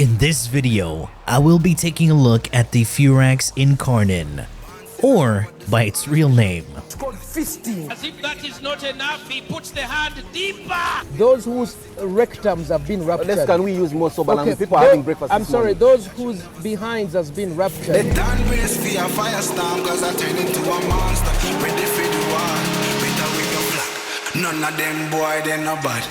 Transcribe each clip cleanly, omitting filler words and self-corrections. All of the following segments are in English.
In this video, I will be taking a look at the FURAX Incarnon, or by its real name. It's called fisting. As if that is not enough, he puts the hand deeper. Those whose rectums have been ruptured. Unless can we use more sober language? People are those- having breakfast I'm this sorry, morning. those whose behinds has been ruptured. They done race for a firestorm, cause I turn into a monster. Ready for the war, better with your black. None of them boy, they no bad.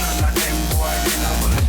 None of them boy, they no bad.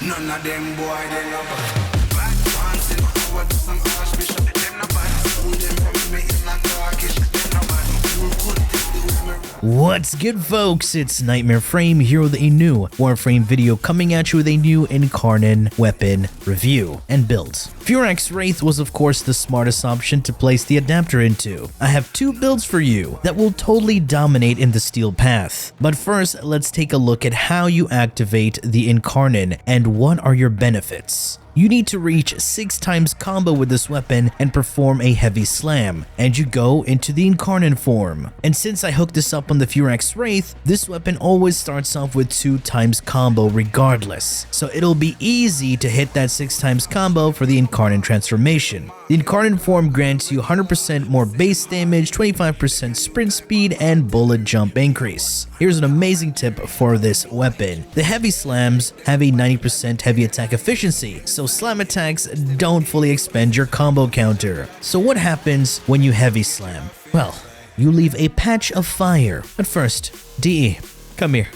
None of them boy, they no bad. Black pants in power to some archbishop. Them no bad. Who them from me in a darkish. Them no bad. Who could take the women? What's good, folks? It's Nightmare Frame here with a new Warframe video, coming at you with a new Incarnon weapon review and build. Furax Wraith was of course the smartest option to place the adapter into. I have two builds for you that will totally dominate in the steel path. But first, let's take a look at how you activate the Incarnon and what are your benefits. You need to reach 6 times combo with this weapon and perform a heavy slam, and you go into the Incarnon form. And since I hooked this up on the Furax Wraith, this weapon always starts off with 2 times combo regardless, so it'll be easy to hit that 6 times combo for the Incarnon transformation. The Incarnon form grants you 100% more base damage, 25% sprint speed, and bullet jump increase. Here's an amazing tip for this weapon. The heavy slams have a 90% heavy attack efficiency, so slam attacks don't fully expend your combo counter. So what happens when you heavy slam? Well, you leave a patch of fire. But first, DE, come here.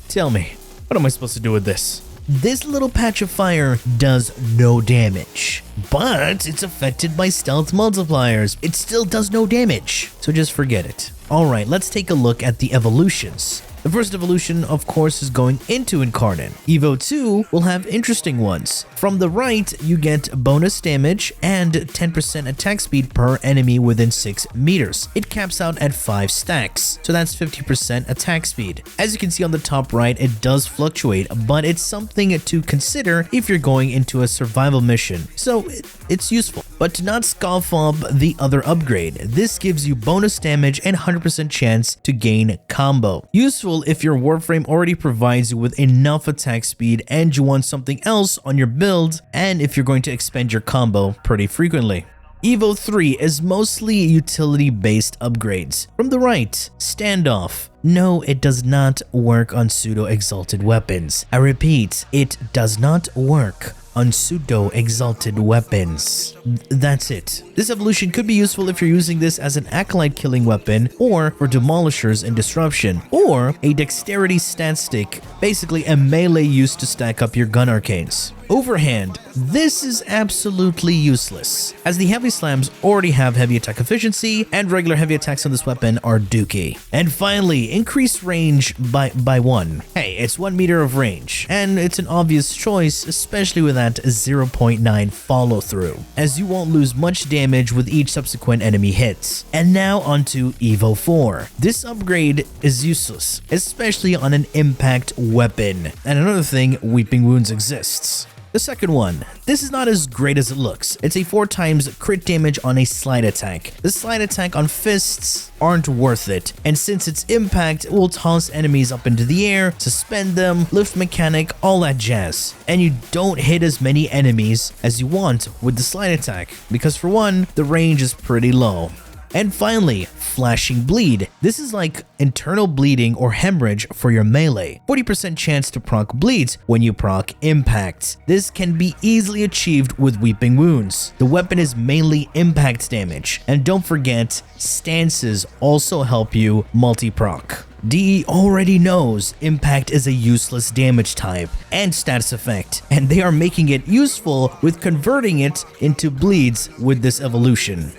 Tell me, what am I supposed to do with this? This little patch of fire does no damage, but it's affected by stealth multipliers. It still does no damage, so just forget it. Alright, let's take a look at the evolutions. The first evolution, of course, is going into Incarnon. Evo 2 will have interesting ones. From the right, you get bonus damage and 10% attack speed per enemy within 6 meters. It caps out at 5 stacks, so that's 50% attack speed. As you can see on the top right, it does fluctuate, but it's something to consider if you're going into a survival mission, so it's useful. But to not scoff up the other upgrade, this gives you bonus damage and 100% chance to gain combo. Useful if your Warframe already provides you with enough attack speed and you want something else on your build, and if you're going to expend your combo pretty frequently. Evo 3 is mostly utility-based upgrades. From the right, standoff. No, it does not work on pseudo-exalted weapons. I repeat, it does not work on pseudo-exalted weapons. That's it. This evolution could be useful if you're using this as an acolyte killing weapon, or for demolishers and disruption, or a dexterity stat stick, basically a melee used to stack up your gun arcanes. Overhand, this is absolutely useless, as the heavy slams already have heavy attack efficiency, and regular heavy attacks on this weapon are dookie. And finally, increase range by 1. Hey, it's 1 meter of range, and it's an obvious choice, especially with that 0.9 follow through, as you won't lose much damage with each subsequent enemy hit. And now onto Evo 4. This upgrade is useless, especially on an impact weapon. And another thing, Weeping Wounds exists. The second one, this is not as great as it looks. It's a 4 times crit damage on a slide attack. The slide attack on fists aren't worth it, and since its impact, it will toss enemies up into the air, suspend them, lift mechanic, all that jazz. And you don't hit as many enemies as you want with the slide attack, because for one, the range is pretty low. And finally, Flashing Bleed. This is like internal bleeding or hemorrhage for your melee. 40% chance to proc bleeds when you proc impact. This can be easily achieved with Weeping Wounds. The weapon is mainly impact damage. And don't forget, stances also help you multi-proc. DE already knows impact is a useless damage type and status effect, and they are making it useful with converting it into bleeds with this evolution.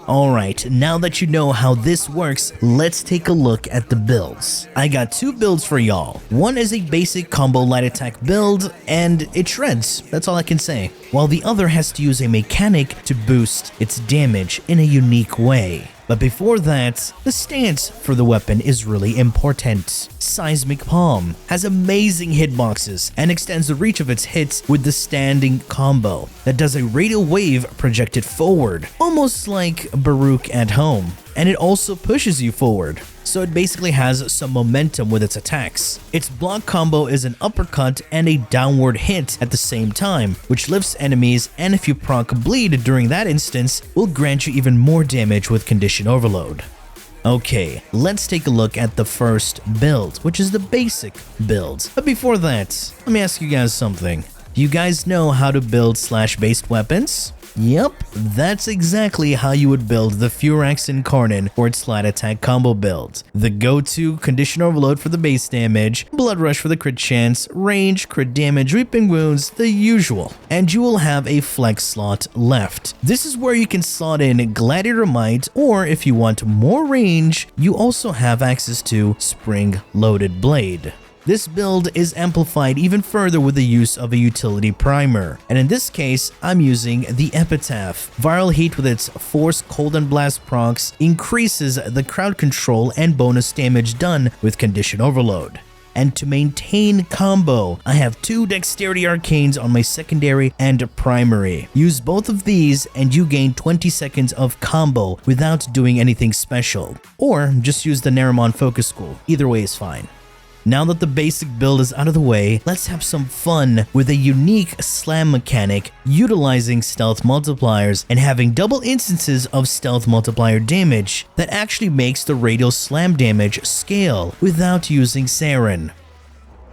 Alright, now that you know how this works, let's take a look at the builds. I got 2 builds for y'all. One is a basic combo light attack build, and it shreds, that's all I can say. while the other has to use a mechanic to boost its damage in a unique way. But before that, the stance for the weapon is really important. Seismic Palm has amazing hitboxes and extends the reach of its hits with the standing combo that does a radial wave projected forward, almost like Baruch at home, and it also pushes you forward. So it basically has some momentum with its attacks. Its block combo is an uppercut and a downward hit at the same time, which lifts enemies, and if you proc bleed during that instance, will grant you even more damage with condition overload. Okay, let's take a look at the first build, which is the basic build. But before that, let me ask you guys something. Do you guys know how to build slash-based weapons? Yep, that's exactly how you would build the FURAX Incarnon for its slight attack combo build. The go-to condition overload for the base damage, blood rush for the crit chance, range, crit damage, reaping wounds, the usual. And you will have a flex slot left. This is where you can slot in Gladiator Might, or if you want more range, you also have access to Spring Loaded Blade. This build is amplified even further with the use of a utility primer, and in this case, I'm using the Epitaph. Viral Heat with its Force Cold and Blast procs increases the crowd control and bonus damage done with condition overload. And to maintain combo, I have 2 Dexterity Arcanes on my secondary and primary. Use both of these and you gain 20 seconds of combo without doing anything special. Or just use the Naramon Focus School, either way is fine. Now that the basic build is out of the way, let's have some fun with a unique slam mechanic utilizing stealth multipliers and having double instances of stealth multiplier damage that actually makes the radial slam damage scale without using Sarin.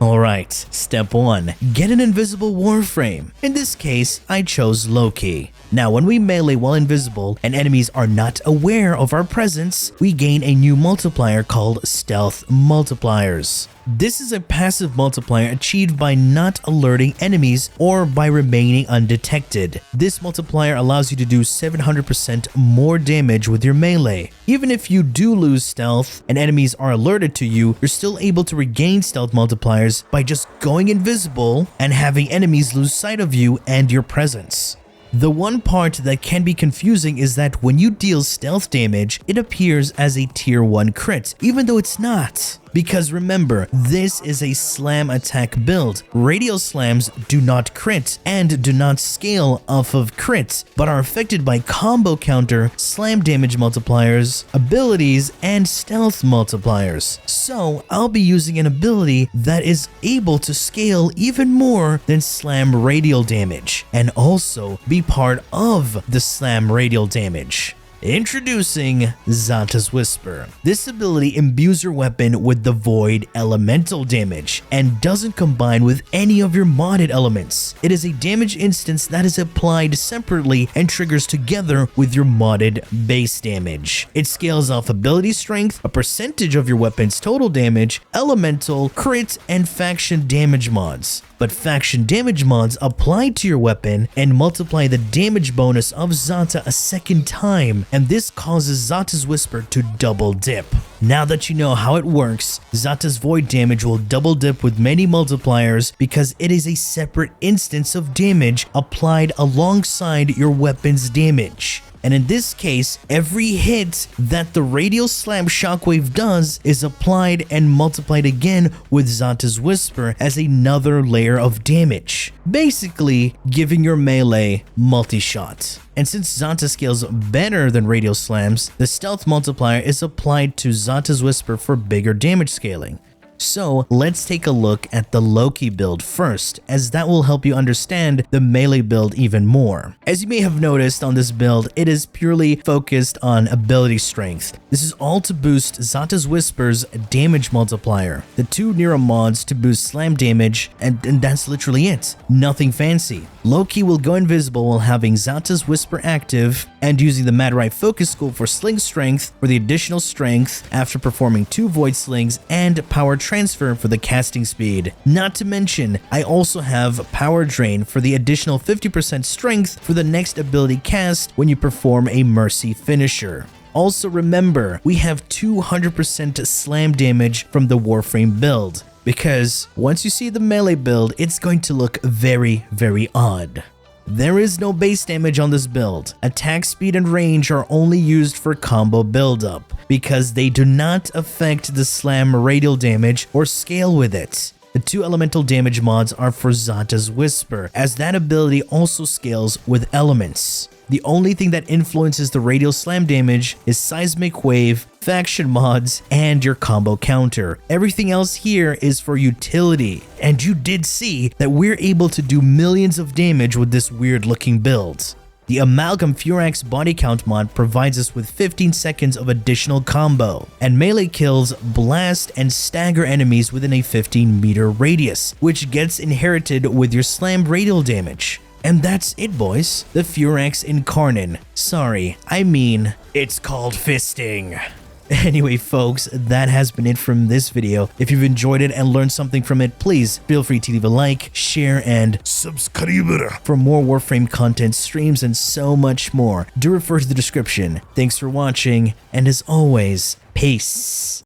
Alright, step 1. Get an invisible Warframe. In this case, I chose Loki. Now, when we melee while invisible and enemies are not aware of our presence, we gain a new multiplier called Stealth Multipliers. This is a passive multiplier achieved by not alerting enemies or by remaining undetected. This multiplier allows you to do 700% more damage with your melee. Even if you do lose stealth and enemies are alerted to you, you're still able to regain stealth multipliers by just going invisible and having enemies lose sight of you and your presence. The one part that can be confusing is that when you deal stealth damage, it appears as a tier 1 crit, even though it's not. Because remember, this is a slam attack build. Radial slams do not crit and do not scale off of crits, but are affected by combo counter, slam damage multipliers, abilities, and stealth multipliers. So I'll be using an ability that is able to scale even more than slam radial damage, and also be part of the slam radial damage. Introducing Xata's Whisper. This ability imbues your weapon with the Void elemental damage and doesn't combine with any of your modded elements. It is a damage instance that is applied separately and triggers together with your modded base damage. It scales off ability strength, a percentage of your weapon's total damage, elemental, crit, and faction damage mods. But faction damage mods apply to your weapon and multiply the damage bonus of Xata a second time, and this causes Xata's Whisper to double dip. Now that you know how it works, Xata's Void damage will double dip with many multipliers because it is a separate instance of damage applied alongside your weapon's damage. And in this case, every hit that the radial slam shockwave does is applied and multiplied again with Xata's Whisper as another layer of damage, basically giving your melee multi-shot. And since Xata scales better than radial slams, the stealth multiplier is applied to Xata's Whisper for bigger damage scaling. So let's take a look at the Loki build first, as that will help you understand the melee build even more. As you may have noticed on this build, it is purely focused on ability strength. This is all to boost Xata's Whisper's damage multiplier, the 2 Nero mods to boost slam damage, and that's literally it. Nothing fancy. Loki will go invisible while having Xata's Whisper active and using the Madurai Focus School for sling strength for the additional strength after performing 2 void slings and power transfer for the casting speed. Not to mention, I also have power drain for the additional 50% strength for the next ability cast when you perform a mercy finisher. Also remember, we have 200% slam damage from the Warframe build, because once you see the melee build, it's going to look very, very odd. There is no base damage on this build. Attack speed and range are only used for combo buildup, because they do not affect the slam radial damage or scale with it. The 2 elemental damage mods are for Zata's Whisper, as that ability also scales with elements. The only thing that influences the radial slam damage is Seismic Wave, faction mods, and your combo counter. Everything else here is for utility, and you did see that we're able to do millions of damage with this weird looking build. The Amalgam Furax body count mod provides us with 15 seconds of additional combo, and melee kills blast and stagger enemies within a 15-meter radius, which gets inherited with your slam radial damage. And that's it, boys. The FURAX Incarnon. Sorry, I mean, it's called fisting. Anyway, folks, that has been it from this video. If you've enjoyed it and learned something from it, please feel free to leave a like, share, and subscribe for more Warframe content, streams, and so much more. Do refer to the description. Thanks for watching, and as always, peace.